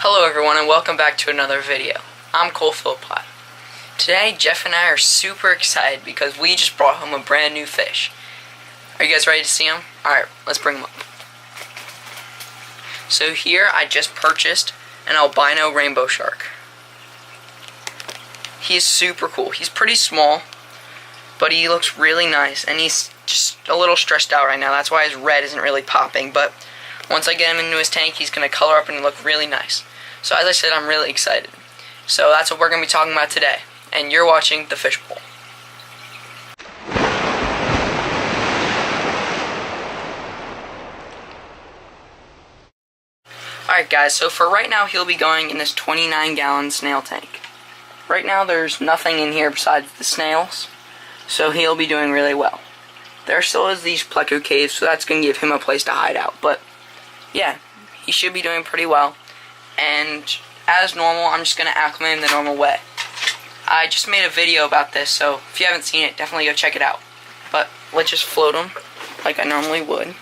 Hello everyone and welcome back to another video. I'm Cole Philpott. Today Jeff and I are super excited because we just brought home a brand new fish. Are you guys ready to see him? Alright, let's bring him up. So here I just purchased an albino rainbow shark. He's super cool. He's pretty small, but he looks really nice and he's just a little stressed out right now. That's why his red isn't really popping, but once I get him into his tank, he's going to color up and look really nice. So as I said, I'm really excited. So that's what we're going to be talking about today. And you're watching The Fish Bowl. Alright guys, so for right now, he'll be going in this 29-gallon snail tank. Right now, there's nothing in here besides the snails, so he'll be doing really well. There still is these pleco caves, so that's going to give him a place to hide out. But yeah, he should be doing pretty well. And as normal, I'm just going to acclimate him the normal way. I just made a video about this, so if you haven't seen it, definitely go check it out. But let's just float him like I normally would.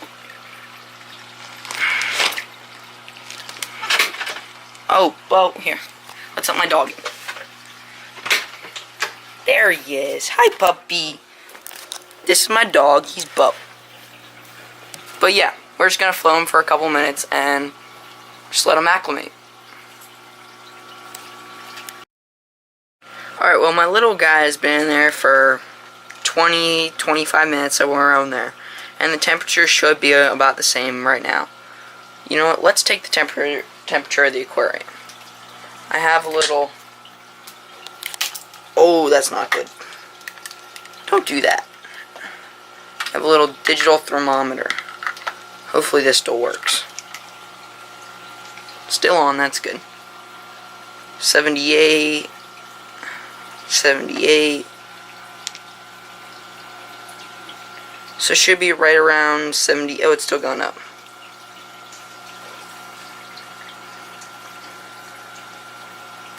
Oh, well, here. Let's let my dog in. There he is. Hi, puppy. This is my dog. He's Bo. But yeah, we're just going to float him for a couple minutes and just let him acclimate. Alright, well, my little guy has been in there for 20-25 minutes, so we're around there. And the temperature should be about the same right now. You know what? Let's take the temperature of the aquarium. I have a little... Oh, that's not good. Don't do that. I have a little digital thermometer. Hopefully this still works. Still on, that's good. 78... 78. So it should be right around 70. Oh, it's still going up.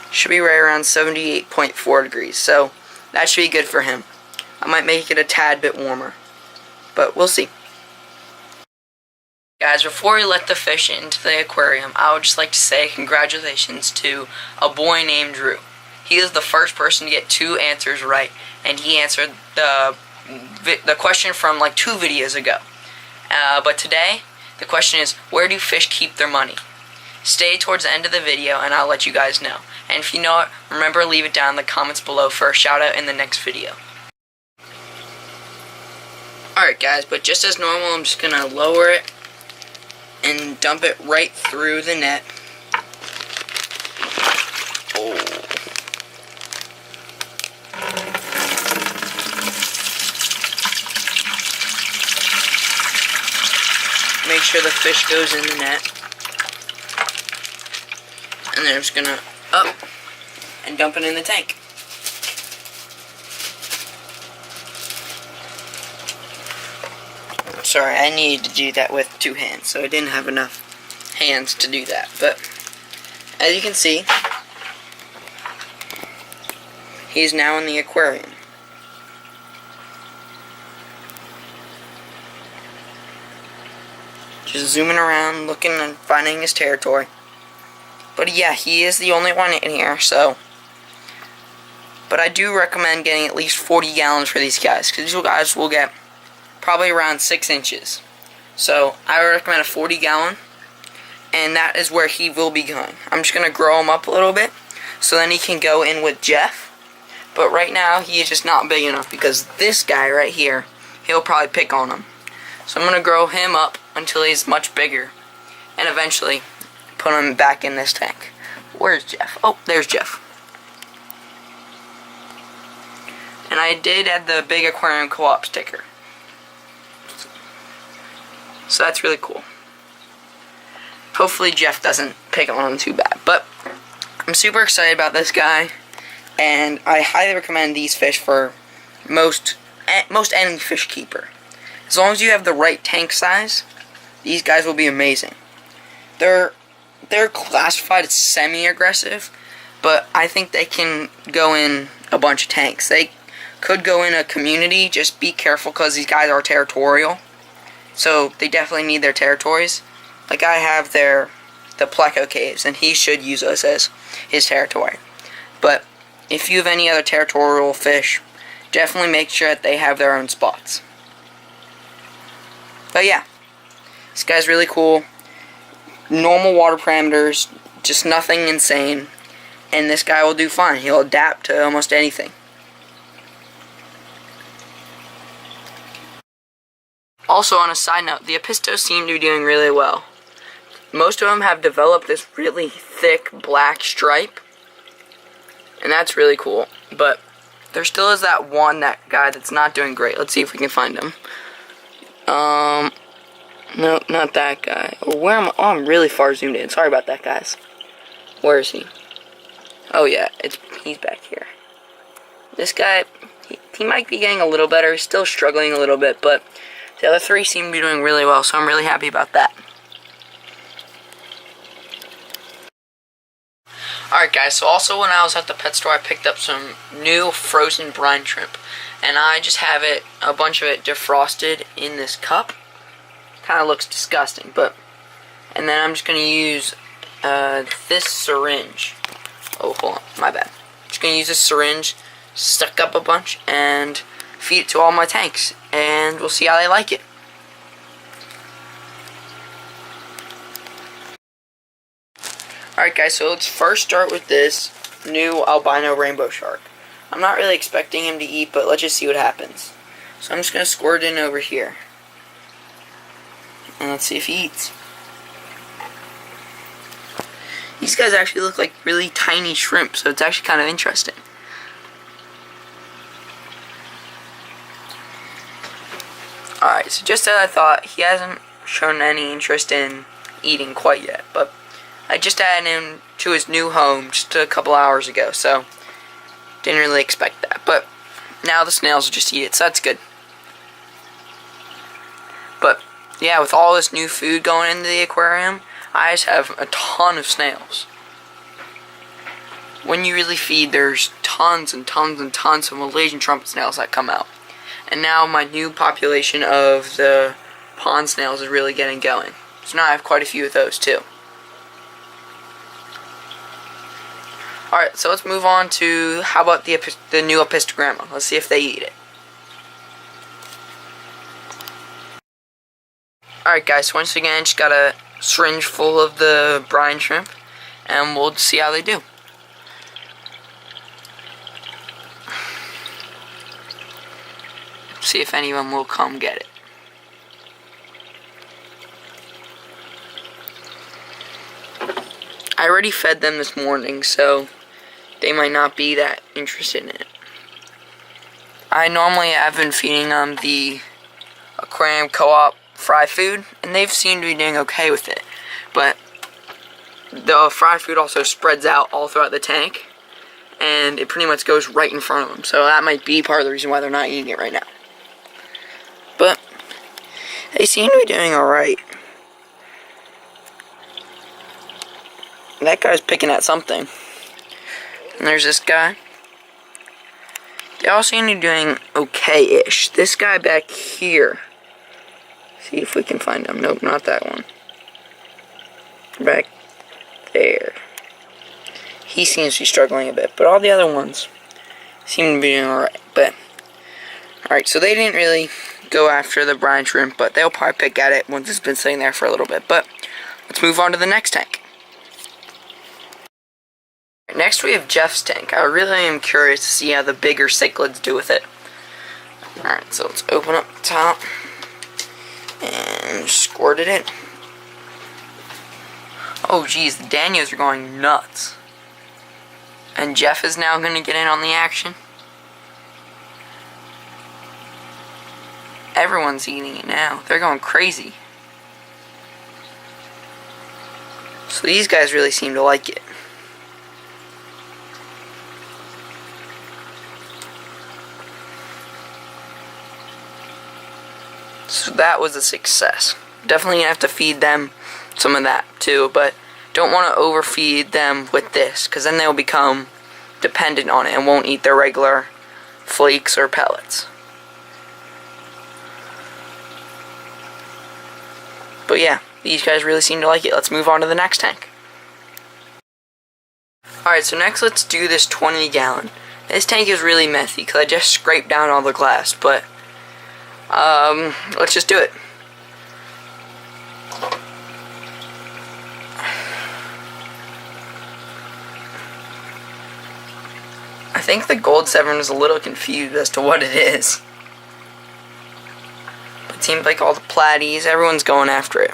Should be right around 78.4 degrees. So that should be good for him. I might make it a tad bit warmer, but we'll see. Guys, before we let the fish into the aquarium, I would just like to say congratulations to a boy named Drew. He is the first person to get 2 answers right, and he answered the question from like 2 videos ago. But today, the question is, where do fish keep their money? Stay towards the end of the video, and I'll let you guys know. And if you know it, remember to leave it down in the comments below for a shout out in the next video. Alright guys, but just as normal, I'm just going to lower it and dump it right through the net. Oh. Make sure the fish goes in the net. And then I'm just gonna up and dump it in the tank. Sorry, I needed to do that with 2 hands, so I didn't have enough hands to do that. But as you can see, he's now in the aquarium. Just zooming around, looking and finding his territory. But yeah, he is the only one in here, so. But I do recommend getting at least 40 gallons for these guys, because these guys will get probably around 6 inches. So I would recommend a 40 gallon, and that is where he will be going. I'm just going to grow him up a little bit, so then he can go in with Jeff. But right now, he is just not big enough, because this guy right here, he'll probably pick on him. So I'm going to grow him up until he's much bigger, and eventually put him back in this tank. Where's Jeff? Oh, there's Jeff. And I did add the big aquarium co-op sticker. So that's really cool. Hopefully Jeff doesn't pick on him too bad. But I'm super excited about this guy, and I highly recommend these fish for most any fish keeper. As long as you have the right tank size, these guys will be amazing. They're classified as semi-aggressive, but I think they can go in a bunch of tanks. They could go in a community. Just be careful because these guys are territorial. So they definitely need their territories. Like I have their the Pleco Caves, and he should use us as his territory. But if you have any other territorial fish, definitely make sure that they have their own spots. But yeah, this guy's really cool. Normal water parameters, just nothing insane. And this guy will do fine. He'll adapt to almost anything. Also, on a side note, the Apistos seem to be doing really well. Most of them have developed this really thick black stripe, and that's really cool. But there still is that guy that's not doing great. Let's see if we can find him. No, not that guy. Where am I? Oh, I'm really far zoomed in. Sorry about that, guys. Where is he? Oh yeah, he's back here. This guy, he might be getting a little better. He's still struggling a little bit, but the other three seem to be doing really well, so I'm really happy about that. Alright guys, so also when I was at the pet store, I picked up some new frozen brine shrimp. And I just have a bunch of it defrosted in this cup. Kind of looks disgusting, but... And then I'm just going to use this syringe. Oh, hold on, my bad. Just going to use this syringe, suck up a bunch, and feed it to all my tanks. And we'll see how they like it. Alright guys, so let's first start with this new albino rainbow shark. I'm not really expecting him to eat, but let's just see what happens. So I'm just going to squirt it in over here. And let's see if he eats. These guys actually look like really tiny shrimp, so it's actually kind of interesting. Alright, so just as I thought, he hasn't shown any interest in eating quite yet, but I just added him to his new home just a couple hours ago, so didn't really expect that. But now the snails will just eat it, so that's good. But yeah, with all this new food going into the aquarium, I just have a ton of snails. When you really feed, there's tons and tons and tons of Malaysian trumpet snails that come out. And now my new population of the pond snails is really getting going. So now I have quite a few of those too. Alright, so let's move on to, how about the new Apistogramma? Let's see if they eat it. Alright guys, so once again, just got a syringe full of the brine shrimp, and we'll see how they do. See if any of them will come get it. I already fed them this morning, so they might not be that interested in it. I normally have been feeding them the aquarium co-op fry food, and they've seemed to be doing okay with it. But the fry food also spreads out all throughout the tank, and it pretty much goes right in front of them. So that might be part of the reason why they're not eating it right now. But they seem to be doing alright. That guy's picking at something. And there's this guy. They all seem to be doing okay-ish. This guy back here. See if we can find him. Nope, not that one. Back there. He seems to be struggling a bit. But all the other ones seem to be doing alright. But, alright, so they didn't really go after the brine shrimp, but they'll probably pick at it once it's been sitting there for a little bit. But, let's move on to the next tank. Next we have Jeff's tank. I really am curious to see how the bigger cichlids do with it. Alright, so let's open up the top and squirt it in. Oh geez, the Danios are going nuts. And Jeff is now going to get in on the action. Everyone's eating it now. They're going crazy. So these guys really seem to like it. So that was a success. Definitely gonna have to feed them some of that too, but don't want to overfeed them with this, because then they'll become dependent on it and won't eat their regular flakes or pellets. But yeah, these guys really seem to like it. Let's move on to the next tank. Alright, so next let's do this 20 gallon. This tank is really messy because I just scraped down all the glass, but let's just do it. I think the Gold 7 is a little confused as to what it is. It seems like all the platies, everyone's going after it.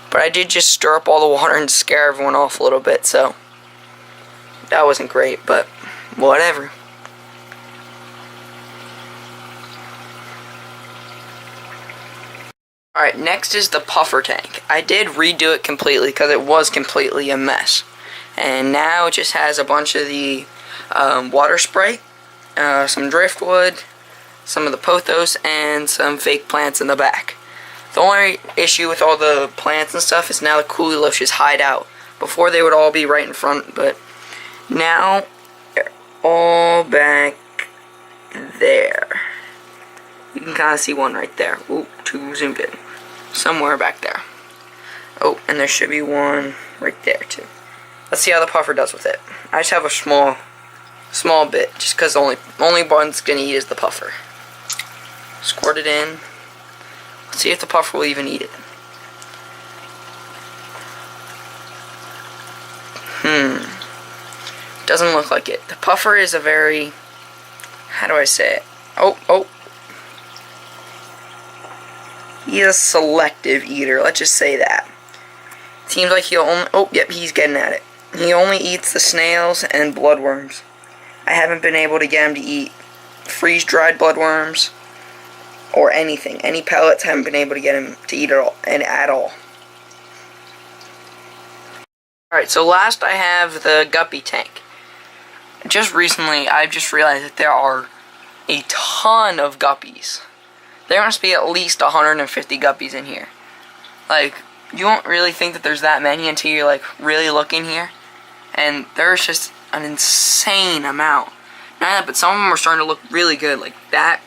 But I did just stir up all the water and scare everyone off a little bit, so that wasn't great, but whatever. Alright, next is the puffer tank. I did redo it completely because it was completely a mess. And now it just has a bunch of the water spray, some driftwood, some of the pothos, and some fake plants in the back. The only issue with all the plants and stuff is now the Cooley-Lush's hide out. Before they would all be right in front, but now they're all back there. You can kind of see one right there. Ooh, too zoomed in. Somewhere back there. Oh, and there should be one right there too. Let's see how the puffer does with it. I just have a small bit, just because the only one it's gonna eat is the puffer. Squirt it in. Let's see if the puffer will even eat it. Doesn't look like it. The puffer is a very, how do I say it? Oh. He's a selective eater, let's just say that. Seems like he'll only, oh, yep, he's getting at it. He only eats the snails and bloodworms. I haven't been able to get him to eat freeze-dried bloodworms or anything. Any pellets, haven't been able to get him to eat at all. Alright, so last I have the guppy tank. Just recently, I've just realized that there are a ton of guppies. There must be at least 150 guppies in here. Like, you won't really think that there's that many until you're, like, really looking here. And there's just an insane amount. Not that, but some of them are starting to look really good. Like, that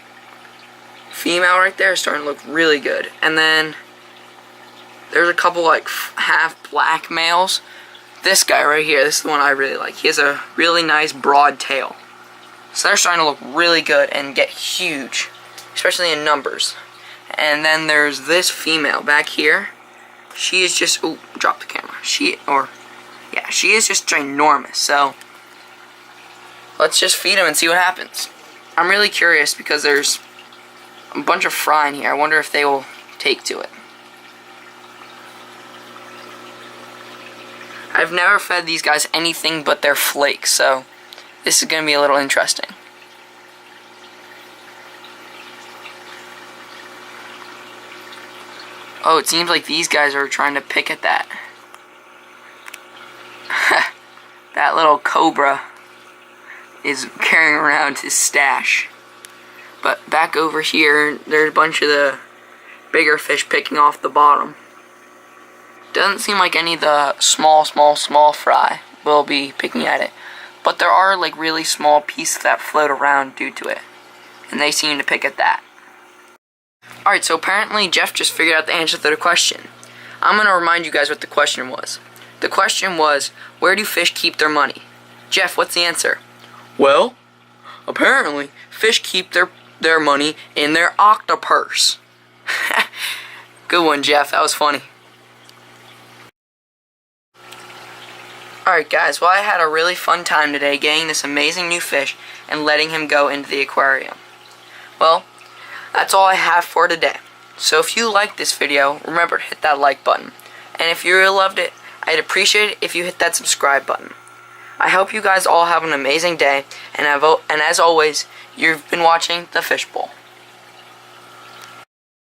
female right there is starting to look really good. And then there's a couple, like, half black males. This guy right here, this is the one I really like. He has a really nice broad tail. So they're starting to look really good and get huge, especially in numbers. And then there's this female back here. She is just, ooh, drop the camera. She is just ginormous. So let's just feed him and see what happens. I'm really curious because there's a bunch of fry in here. I wonder if they will take to it. I've never fed these guys anything but their flakes, so this is going to be a little interesting. Oh, it seems like these guys are trying to pick at that. That little cobra is carrying around his stash. But back over here, there's a bunch of the bigger fish picking off the bottom. Doesn't seem like any of the small fry will be picking at it. But there are like really small pieces that float around due to it. And they seem to pick at that. Alright, so apparently Jeff just figured out the answer to the question. I'm going to remind you guys what the question was. The question was, where do fish keep their money? Jeff, what's the answer? Well, apparently fish keep their money in their octopurse. Good one, Jeff. That was funny. Alright guys, well I had a really fun time today getting this amazing new fish and letting him go into the aquarium. Well, that's all I have for today. So if you liked this video, remember to hit that like button. And if you really loved it, I'd appreciate it if you hit that subscribe button. I hope you guys all have an amazing day, and as always, you've been watching The Fishbowl.